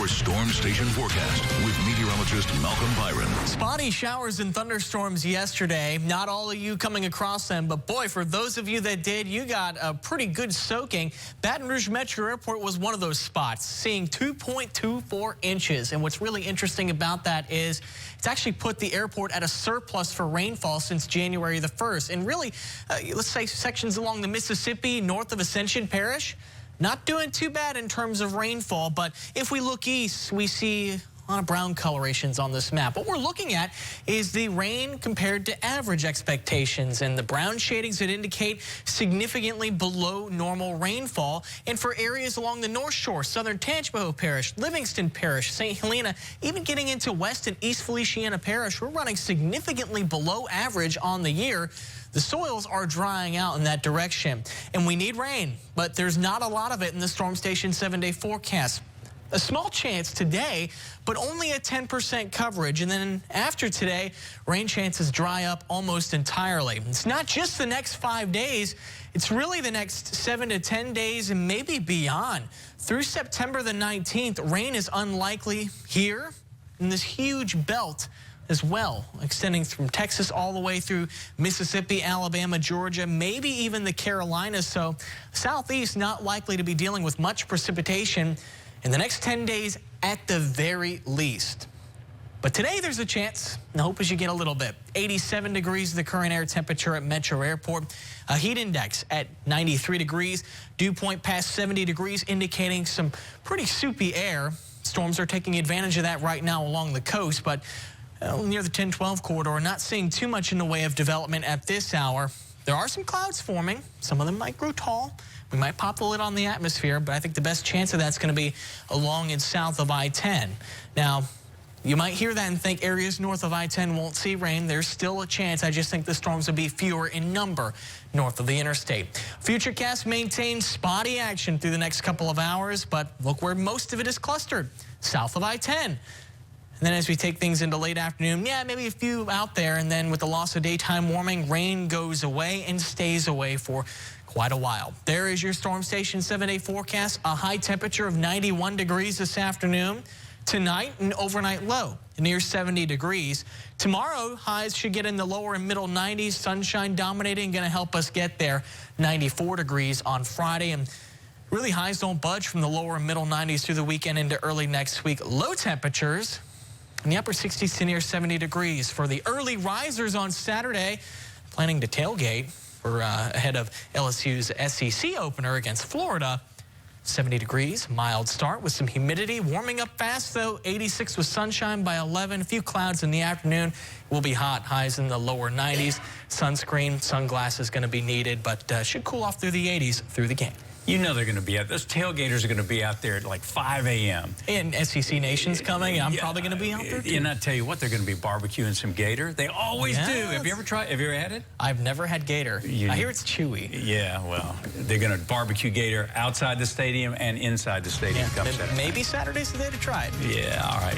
Storm Station forecast with meteorologist Malcolm Byron. Spotty showers and thunderstorms yesterday. Not all of you coming across them, but boy, for those of you that did, you got a pretty good soaking. Baton Rouge Metro Airport was one of those spots, seeing 2.24 inches. And what's really interesting about that is it's actually put the airport at a surplus for rainfall since January the 1st. And really, let's say sections along the Mississippi, north of Ascension Parish, not doing too bad in terms of rainfall, but if we look east, we see a lot of brown colorations on this map. What we're looking at is the rain compared to average expectations, and the brown shadings that indicate significantly below normal rainfall. And for areas along the North Shore, southern Tangipahoa Parish, Livingston Parish, St. Helena, even getting into West and East Feliciana Parish, we're running significantly below average on the year. The soils are drying out in that direction, and we need rain, but there's not a lot of it in the Storm Station 7-day forecast. A small chance today, but only a 10% coverage. And then after today, rain chances dry up almost entirely. It's not just the next 5 days. It's really the next 7 to 10 days and maybe beyond. Through September the 19th, rain is unlikely here in this huge belt as well, extending from Texas all the way through Mississippi, Alabama, Georgia, maybe even the Carolinas. So southeast not likely to be dealing with much precipitation in the next 10 days at the very least. But today there's a chance, and the hope is you get a little bit. 87 degrees the current air temperature at Metro Airport. A heat index at 93 degrees. Dew point past 70 degrees, indicating some pretty soupy air. Storms are taking advantage of that right now along the coast, but near the 10-12 corridor, not seeing too much in the way of development at this hour. There are some clouds forming. Some of them might grow tall. We might pop the lid on the atmosphere, but I think the best chance of that's going to be along and south of I-10. Now, you might hear that and think areas north of I-10 won't see rain. There's still a chance. I just think the storms will be fewer in number north of the interstate. Futurecast maintains spotty action through the next couple of hours, but look where most of it is clustered, south of I-10. And then as we take things into late afternoon, yeah, maybe a few out there. And then with the loss of daytime warming, rain goes away and stays away for quite a while. There is your Storm Station 7-day forecast. A high temperature of 91 degrees this afternoon. Tonight, an overnight low near 70 degrees. Tomorrow, highs should get in the lower and middle 90s. Sunshine dominating, going to help us get there. 94 degrees on Friday. And really, highs don't budge from the lower and middle 90s through the weekend into early next week. Low temperatures in the upper 60s to near 70 degrees. For the early risers on Saturday, planning to tailgate for ahead of LSU's SEC opener against Florida. 70 degrees, mild start with some humidity. Warming up fast, though. 86 with sunshine by 11. A few clouds in the afternoon. It will be hot. Highs in the lower 90s. Sunscreen, sunglasses going to be needed, but should cool off through the 80s through the game. You know they're going to be out. Those tailgaters are going to be out there at like 5 a.m. And SEC Nation's coming. I'm probably going to be out there too. And I tell you what, they're going to be barbecuing some gator. They always do. Have you ever tried? Have you ever had it? I've never had gator. I hear it's chewy. Yeah, well, they're going to barbecue gator outside the stadium and inside the stadium. Maybe Saturday's the day to try it. Yeah, all right.